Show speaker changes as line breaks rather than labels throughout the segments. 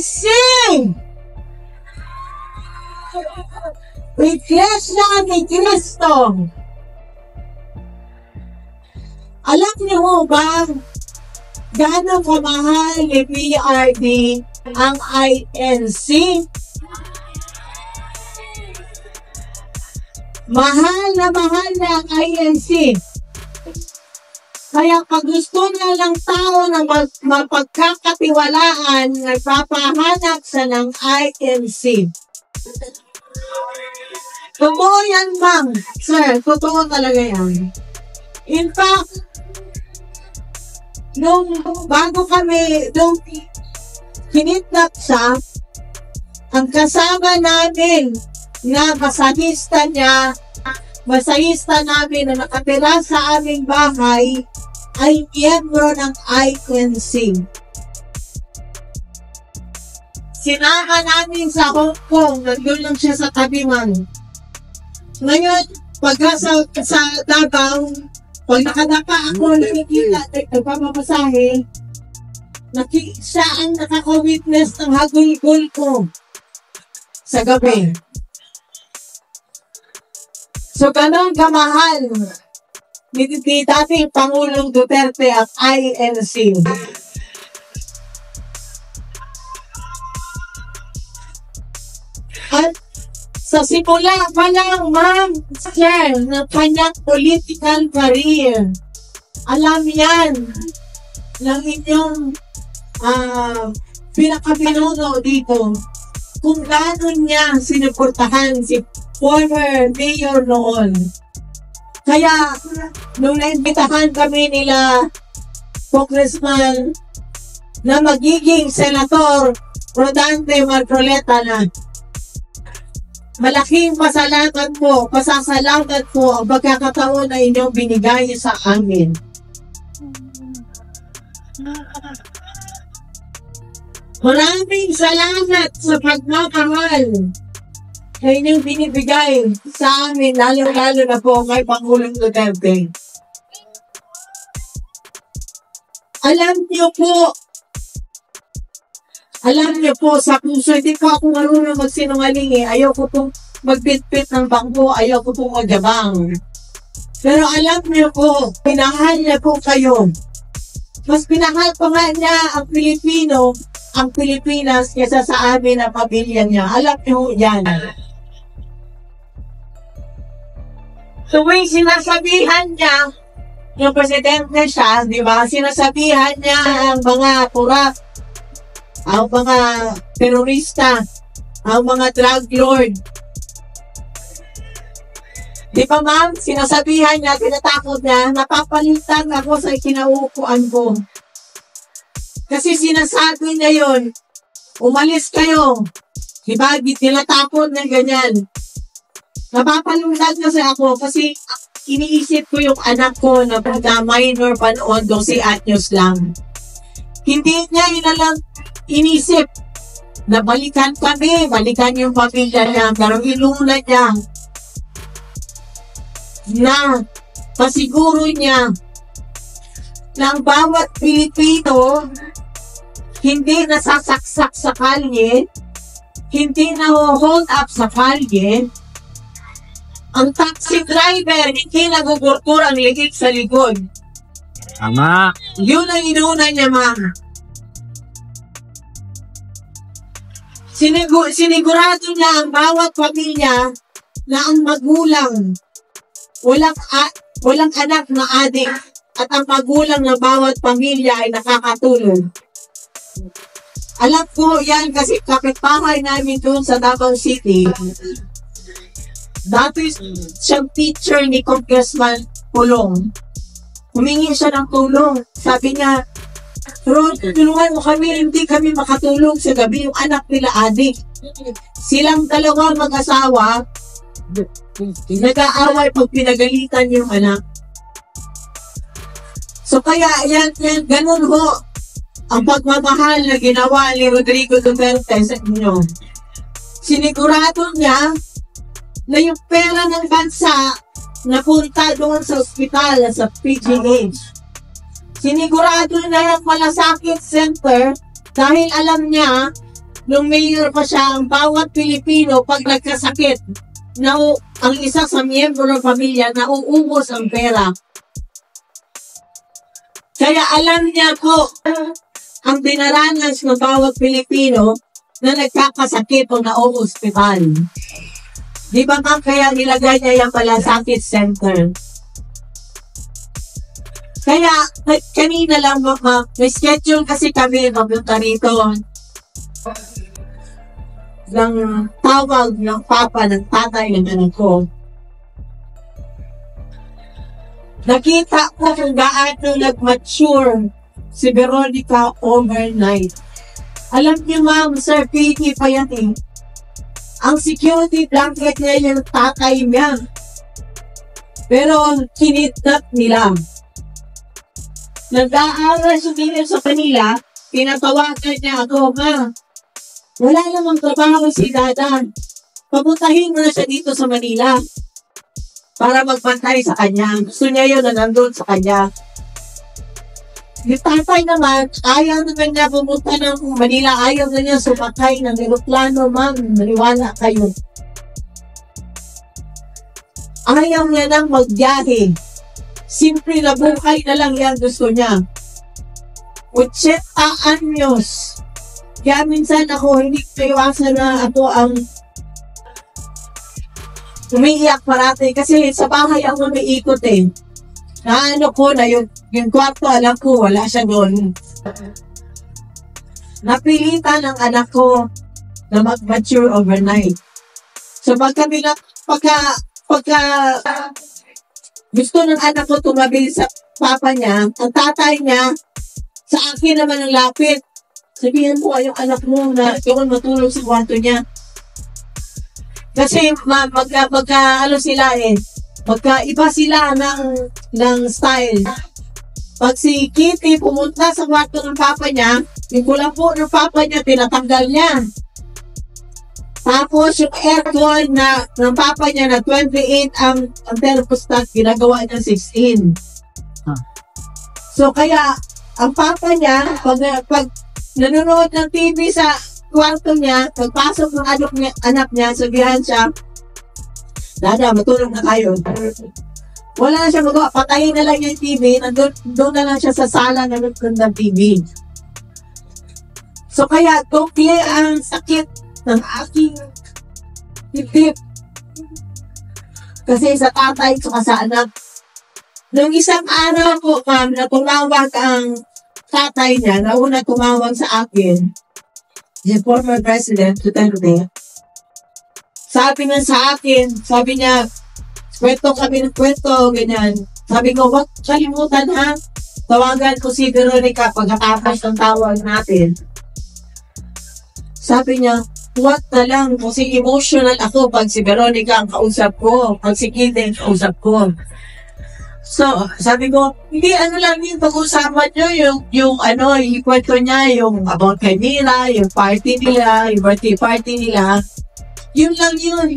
sing! Iglesia ni Cristo. Alam niyo ba gaano kamahal ni PRD ang INC? Mahal na ang INC. Kaya pag gusto na lang tao na mapagkakatiwalaan, nagpapahanap sa ng INC. Totoo yan, ma'am. Sir, totoo talaga yan. In fact, bago kami, nung kinidnap siya, ang kasama namin na masahista namin na nakatira sa aming bahay, ay miyembro ng INC. Sinama namin sa Hong Kong, nandun lang siya sa tabiman. Ngayon, pagka sa Davao, pag nakadapa ako, nakikita, nagpapamasahe, siya ang nakaka-witness ng hagulgol ko sa gabi. So, ganun kamahal ni dating Pangulong Duterte at INC. At sa simula pa lang, ma'am, sir, ng kanyang political career, alam yan ng inyong pinakapinuno dito kung gaano niya sinuportahan si former mayor noon. Kaya, nung naimbitahan kami nila, Congressman, na magiging Senator Rodante Marcoleta na, malaking pasasalamat po ang pagkakataon na inyong binigay sa amin. Maraming salamat sa pagmamahal na inyong binibigay sa amin, lalo-lalo na po kay Pangulong Duterte. Alam niyo po, sa puso, hindi po ako marunong magsinungaling eh. Ayoko pong magpitpit ng bangko, ayoko pong magyabang. Pero alam niyo po, pinahal niya po kayo. Mas pinahal pa nga niya ang Pilipino, ang Pilipinas, kaysa sa amin ang pamilya niya. Alam niyo yan. Tuwing sinasabihan niya, yung presidente siya, di ba? Sinasabihan niya ang mga kurap, ang mga terorista, ang mga drug lord. Di ba, ma'am? Sinasabihan niya, tinatakot niya, napapalitan ako sa kinauupuan ko. Kasi sinasabi niya yun, umalis kayo. Di ba? Tinatakot niya ganyan. Napapalungkad kasi ako kasi iniisip ko yung anak ko na minor pa noon, 12 anyos lang. Hindi niya inalang inisip na balikan kami, balikan yung pamilya niya, pero inuna niya na pasiguro niya na ang bawat Pilipino hindi nasasaksak sa kalye, hindi na hold up sa kalye. Ang taxi driver, hindi nagugurtur ang ligid sa likod.
Tama.
Yun ang inuna niya, ma'am. Sinigurado niya ang bawat pamilya na ang magulang, walang anak na adik, at ang magulang ng bawat pamilya ay nakakatulong. Alam ko yan kasi kapitbahay namin doon sa Davao City. Dati siyang teacher ni Congressman Pulong. Humingi siya ng tulong. Sabi niya, Ron, tulungan mo kami, hindi kami makatulong sa gabi, yung anak nila adik. Silang dalawa mag-asawa, nag-aaway pag pinagalitan yung anak. So kaya yan ganun ho ang pagmamahal na ginawa ni Rodrigo Duterte sa inyo. Sinigurado niya na yung pera ng bansa napunta doon sa ospital, sa PGH. Sinigurado na yung malasakit center dahil alam niya nung mayor pa siya, ang bawat Pilipino pag nagkasakit, ang isa sa miyembro ng pamilya, nauubos ang pera. Kaya alam niya po ang dinaranas ng bawat Pilipino na nagkakasakit o na-hospital. Di ba ma'am, kaya nilagay niya yung malasakit center. Kaya, kanina lang ma'am, may schedule kasi kami mapunta rito ng tawag ng papa ng tatay ng anak ko. Nakita ko kung gaano nag-mature si Veronica overnight. Alam niyo ma'am, Sir Piggy pa yan eh. Ang security blanket niya yung tatay niya. Pero kinidnap nila. Nag-aaral siya sa kanila, pinatawagan niya ako, ma. Wala namang trabaho si Dada. Pabutahin mo na siya dito sa Manila para magbantay sa kanya. Gusto niya yun na nandun sa kanya. Yung tatay naman, ayaw naman niya pumunta ng Manila. Ayaw na niya sumakay ng aeroplano, ma'am. Maniwala kayo. Ayaw niya nang magbiyahe. Simple na buhay na lang yan gusto niya. 80 anyos. Kaya minsan ako, hindi iwasan na ako ang umiiyak parati. Kasi sa bahay ako umiikot eh. Naano ko na yung kwarto, alam ko, wala siya doon. Napilitan ng anak ko na mag-mature overnight. So pagka gusto ng anak ko tumabi sa papa niya, ang tatay niya, sa akin naman ang lapit. Sabihin mo yung anak mo na yung matulog sa kwarto niya. Kasi ano sila eh, magkaiba sila ng style. Pag si Kitty pumunta sa kwarto ng papa niya, yung kulampo ng papa niya, tinatanggal niya. Tapos yung aircon ng papa niya na 28 ang thermostat, ginagawa niya 16. So kaya, ang papa niya, pag nanonood ng TV sa kwarto niya, pagpasok ng anak niya, sabihan siya, Dada, matulog na kayo. Wala na siya magawa. Patayin na lang yung TV. Doon na lang siya sa sala na nanonood ng TV. So kaya, doble ang sakit ng aking dibdib. Kasi sa tatay at sa anak. Nung isang araw po, ma'am, na tumawag ang tatay niya, nauna tumawag sa akin, si former President Duterte. Sabi niya sa akin, sabi niya, kwento kami ng kwento, ganyan. Sabi ko, wag kalimutan ha, tawagan ko si Veronica pagkatapos ng tawag natin. Sabi niya, wag na lang, kasi emotional ako pag si Veronica ang kausap ko, pag si Kitty ang kausap ko. So, sabi ko, hindi ano lang yung pag-usapan nyo, yung kwento niya, yung about kay Mira, yung party nila, yung birthday party nila. Yun lang yun.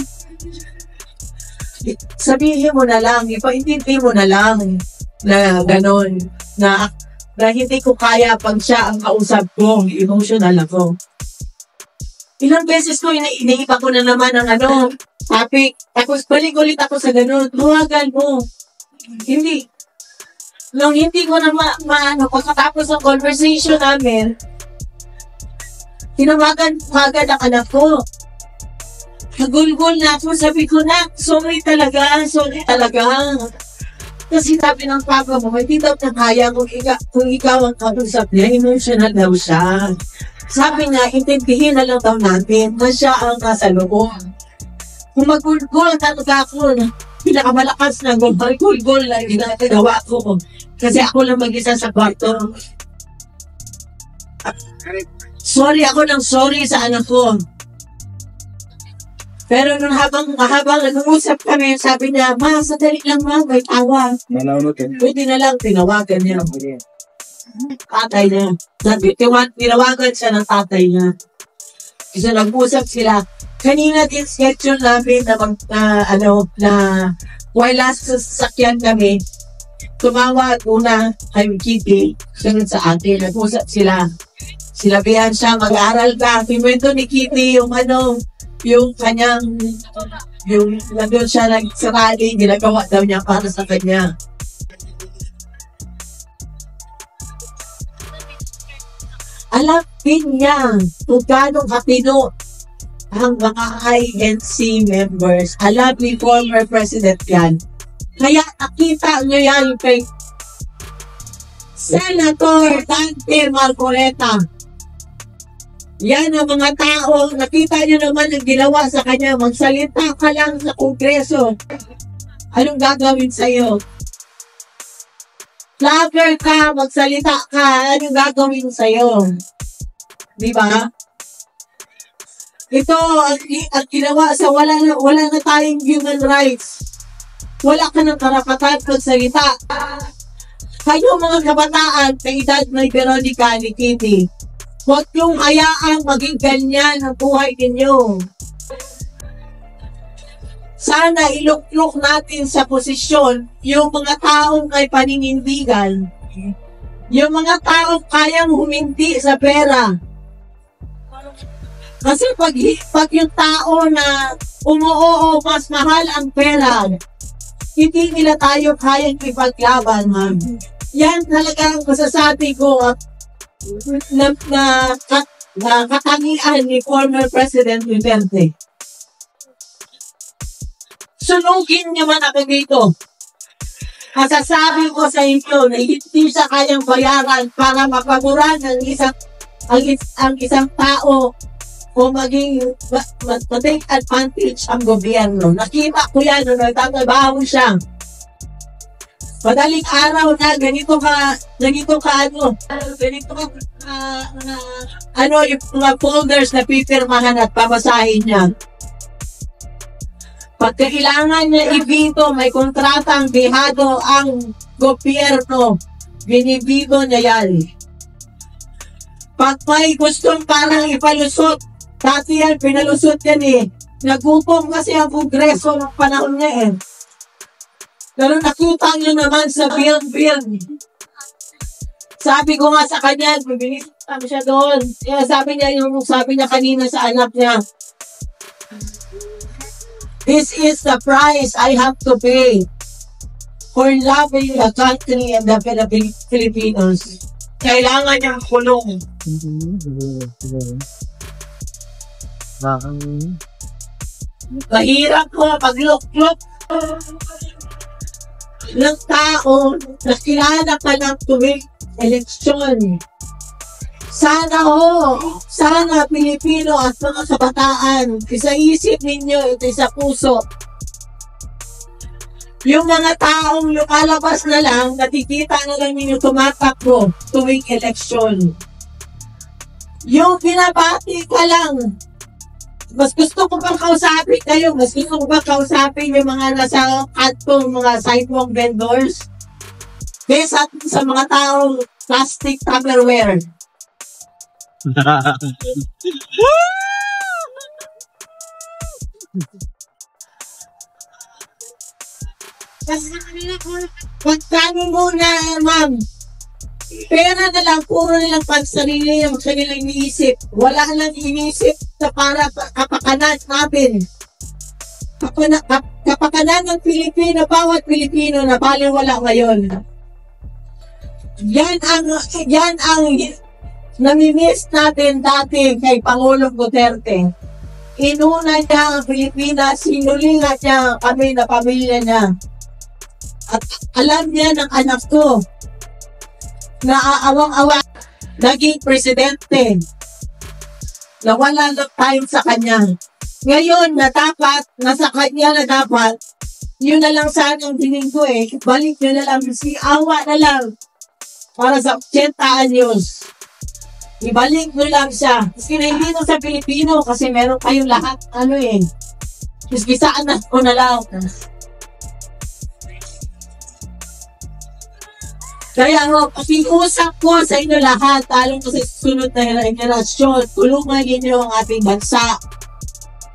Sabihin mo na lang, ipaintindi mo na lang na gano'n, na hindi ko kaya pag siya ang kausap ko, emotional ako. Ilang beses ko, iniiba ko na naman ang topic, tapos balik ulit ako sa gano'n, luwagan mo. Hindi. Nung hindi ko na pagkatapos ng conversation namin, tinawagan agad ang anak ko. Nagulgol na ako, sabi ko na, sorry talaga. Kasi sabi ng papa mo, hindi daw na kaya kung ikaw ang kausap niya, emotional daw siya. Sabi niya, intindihin na lang daw natin na siya ang nasa loob. Kung magulgol talaga ako, pinakamalakas na gulgol na ginagawa ko. Kasi ako lang mag-isa sa kwarto. Sorry sa anak ko. Pero nung habang nag-uusap kami, sabi niya, ma, sadali lang ma, may tawa. Pwede na lang, tinawagan niya. Tatay niya. Tinawagan siya ng tatay niya. Kasi nag-usap sila. Kanina din schedule namin na while last sasakyan kami, tumawag una kay Kitty, sunod sa atin, nag-usap sila. Sinabihan siya, mag-aaral ka. Kinuwento ni Kitty yung yung kanyang, yung nandun siya nagsarali, ginagawa daw niya para sa kanya. Alam din niya kung gano'ng katino ang mga INC members. Alam ni former President yan. Kaya nakita nyo yan kay Senator Dante Marcoleta. Yan ang mga tao, nakita nyo naman ang ginawa sa kanya. Magsalita ka lang sa Kongreso. Anong gagawin sa'yo? Vlogger ka, magsalita ka, anong gagawin sa'yo? Di ba? Ito, ang ginawa sa wala na tayong human rights. Wala ka ng karapatan magsalita. Kayo mga kabataan, sa edad ni Veronica, ni Kitty, huwag yung hayaang maging ganyan ang buhay ninyo. Sana iluklok natin sa posisyon yung mga taong may paninindigan. Yung mga taong kayang huminti sa pera. Kasi pag yung tao na umuoo, mas mahal ang pera, hindi nila tayo kayang ipaglaban, ma'am. Yan talaga ang masasabi ko na katangian ni former President Duterte. Sunugin niyo man ako dito. Masasabi ko sa inyo na hindi siya kayang bayaran para mapaguran ang isang tao o maging mag-take advantage ang gobyerno. Nakita ko yan nung nagtatrabaho siya. Madaling araw na ganito ka yung mga folders na pipirmahan at pamasahin niya. Pag kailangan niya ibito, may kontratang bihado ang gobyerno, binibigo niya yan. Pag may gustong parang ipalusot, dati yan, pinalusot yan eh. Nagutom kasi ang Kongreso ng panahon niya eh. Pero nakita niyo naman sa bill. Sabi ko nga sa kanya, bibilis kami siya doon. Kaya sabi niya kanina sa anak niya, this is the price I have to pay for loving the country and the Filipinos. Kailangan niyang kulong. Mahirap ko pagluklok ng tao na kilala ka ng tuwing eleksyon. Sana Pilipino at mga kabataan, isa-isip ninyo, ito sa puso. Yung mga taong lumalabas na lang, nakikita na lang ninyo tumatakbo tuwing eleksyon. Yung pinabati ka lang, mas gusto ko bang kausapin kayo, mas gusto ko bang kausapin yung mga nasa kanto, mga sidewalk vendors, kesa sa mga taong plastic Tupperware. Pagkano muna, ma'am, pera na lang, puro nilang pagsarili yung kanilang iniisip. Wala lang iniisip sa para kapakanan natin. Kapakanan ng Pilipino, bawat Pilipino na baliwala ngayon. Yan ang namimiss natin dati kay Pangulong Duterte. Inuna niya ang Pilipinas, sinulingat niya kami na pamilya niya. At alam niya ng anak ko na aawang-awa naging presidente na wala lang time sa kanya. Ngayon na dapat, nasa kanya na dapat, yun na lang sana ang tingin ko eh. Balik nyo na lang, si awa na lang para sa 80 anyos. Ibalik nyo lang siya. Kasi na hindi sa Pilipino kasi meron kayong lahat, Kisaan na ko na lang. Kaya pakiusap ko sa inyo lahat, talong ko sa susunod na generasyon, tulungan ninyo ang ating bansa.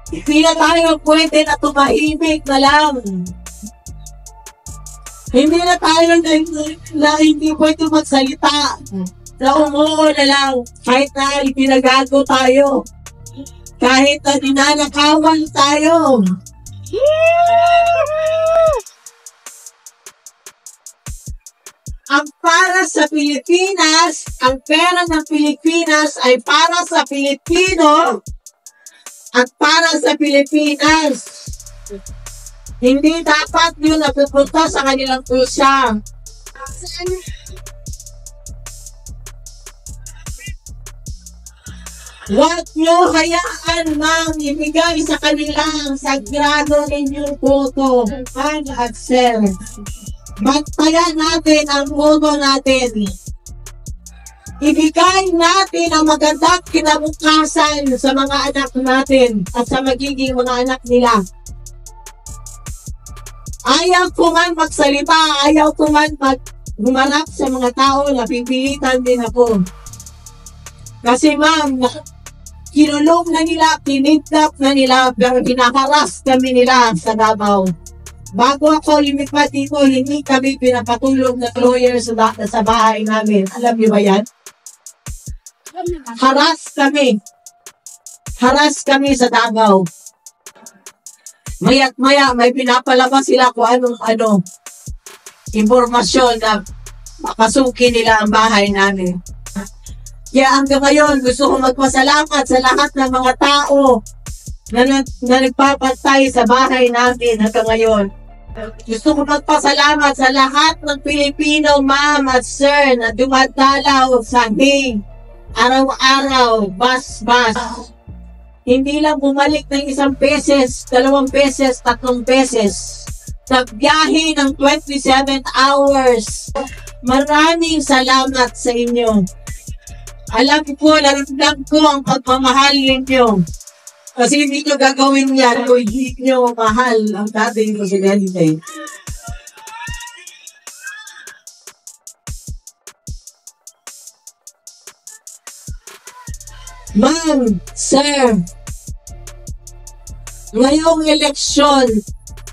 Hindi na tayo pwede na tumahimik na lang. Hindi na tayo na hindi pwede magsalita. na umuo na lang kahit na ipinagago tayo. Kahit na dinanakawan tayo. Ang para sa Pilipinas, ang pera ng Pilipinas ay para sa Pilipino at para sa Pilipinas. Hindi dapat yun napupunta sa kanilang pusa. Huwag nyo hayaan mang ibigay sa kanila ang sagrado ninyong boto. At sir, bantayan natin ang boto natin. Ibigay natin ang magandang kinabukasan sa mga anak natin at sa magiging mga anak nila. Ayaw ko man magsalita, ayaw ko man humarap sa mga tao na pipilitan din ako. Kasi ma'am, kinulong na nila, kinidnap na nila, pero pinaharas kami nila sa Davao. Bago ako lumipat dito, hindi kami pinapatulog na lawyer sa bahay namin. Alam niyo ba yan? Haras kami. Haras kami sa Davao. Maya't maya, may pinapalabas sila kung anong impormasyon na makasuki nila ang bahay namin. Kaya hanggang ngayon, gusto ko magpasalamat sa lahat ng mga tao na nagpapatay sa bahay namin hanggang ngayon. Gusto ko magpasalamat sa lahat ng Pilipino, ma'am at sir, na dumadalaw sa aking araw-araw, bas-bas. Hindi lang bumalik ng 1 peses, 2 peses, 3 peses. Nagbiyahe ng 27 hours. Maraming salamat sa inyo. Alam ko, naramdam ko ang pagmamahal ninyo. Kasi hindi nyo gagawin yan kung hindi nyo mahal ang dating presidente. Ma'am, sir, ngayong eleksyon,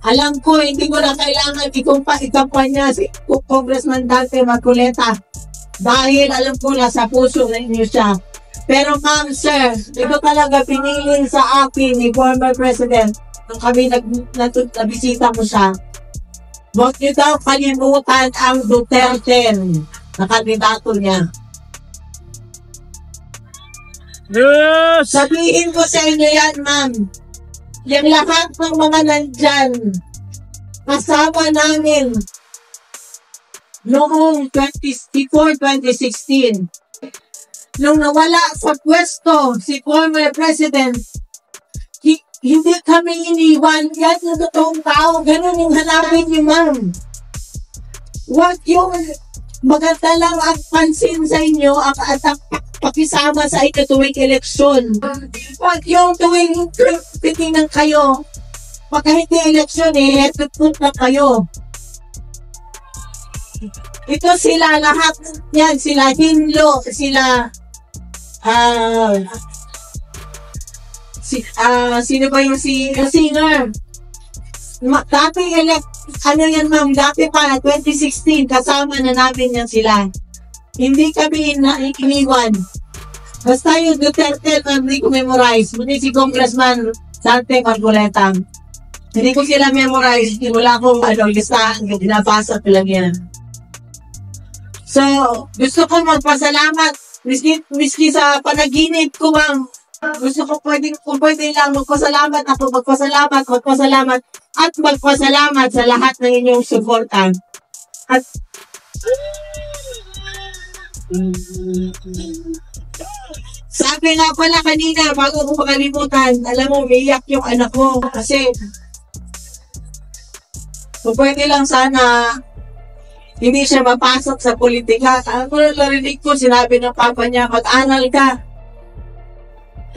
alam ko hindi ko na kailangan ikampanya si Congressman Dante Marcoleta dahil alam ko na sa puso ninyo siya. Pero ma'am, sir, ito talaga pinili sa akin ni former President nung kami nabisita mo siya. Huwag niyo daw kalimutan ang Duterte na kandidato niya.
Yes!
Sabihin ko sa inyo yan, ma'am. Yung lahat ng mga nandyan, kasama namin noong 2016. Nung nawala sa pwesto si former President, hindi kami iniwan. Yan yung totoong tao. Ganun yung hanapin niyo, ma'am. Huwag yung maganda lang ang pansin sa inyo at pakisama sa ito tuwing eleksyon. Huwag yung tuwing titingnan kayo. Pagka hindi eleksyon head-to-foot na kayo. Ito sila lahat yan. Sila Hinlo, sila sino ba yung singer? Dati yan ma'am, dati pa 2016 kasama na namin yan sila. Hindi kami iniwan. Basta yung Duterte na hindi ko memorize. Muli si Congressman Dante Marcoleta. Hindi ko sila memorize. Wala akong listahan. Dinabasa ko lang yan. So, gusto ko magpasalamat. Miski sa panaginip ko, ma'am. Gusto ko kung pwede lang magpasalamat ako, magpasalamat sa lahat ng inyong suportan. At sabi nga pala kanina, bago ko makalimutan, alam mo, umiiyak yung anak ko kasi kung pwede lang sana hindi siya mapasok sa politika. Ano narinig ko, sinabi ng papa niya, mag-aral ka.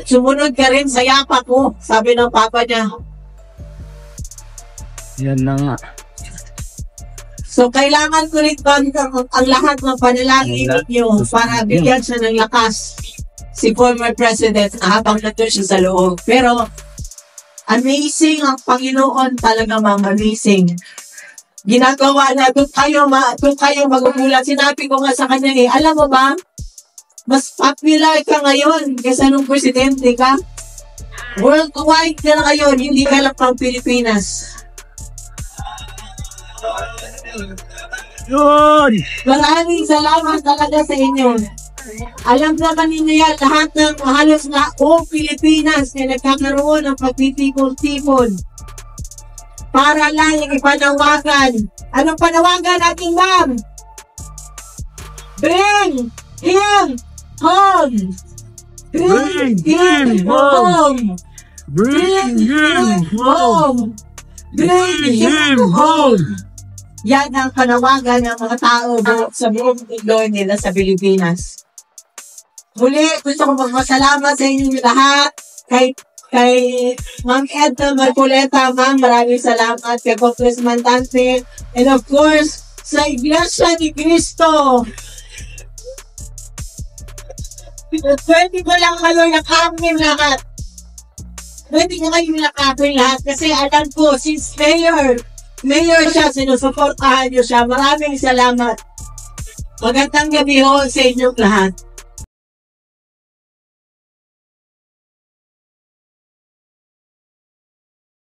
Sumunod ka rin sa yapak ko, sabi ng papa niya.
Yan na nga.
So, kailangan ko rin ang lahat ng panalangin ninyo para bigyan siya ng lakas si former President na habang nandun siya sa loob. Pero, amazing ang Panginoon talaga, ma'am, amazing. Ginagawa na, doon kayo magugulat. Sinabi ko nga sa kanya alam mo ba, Mas popular ka ngayon kaysa nung presidente ka. Worldwide ka na ngayon, hindi ka lang pang Pilipinas.
Yun!
Maraming salamat talaga sa inyo. Alam naman ninyo yan, lahat ng halos na buong Pilipinas na nagkakaroon ng pagtitipon-tipon para lang yung ipanawagan. Anong panawagan natin, ma'am? Bring him home! Bring him home!
Bring him home!
Bring him home! Yan ang panawagan ng mga tao sa buong mundo nila sa Pilipinas. Muli, gusto ko magpasalamat sa inyong lahat. Kay Ma'am Edna Marcoleta, ma'am, maraming salamat. Kay Congressman Tante. And of course, sa Iglesia ni Cristo. Pwede ko lang kayo nakapin lahat. Pwede ko kayo nakapin lahat. Kasi alam ko, since Mayor siya, sinusuportahan niyo siya. Maraming salamat. Magandang gabi ho sa inyong lahat.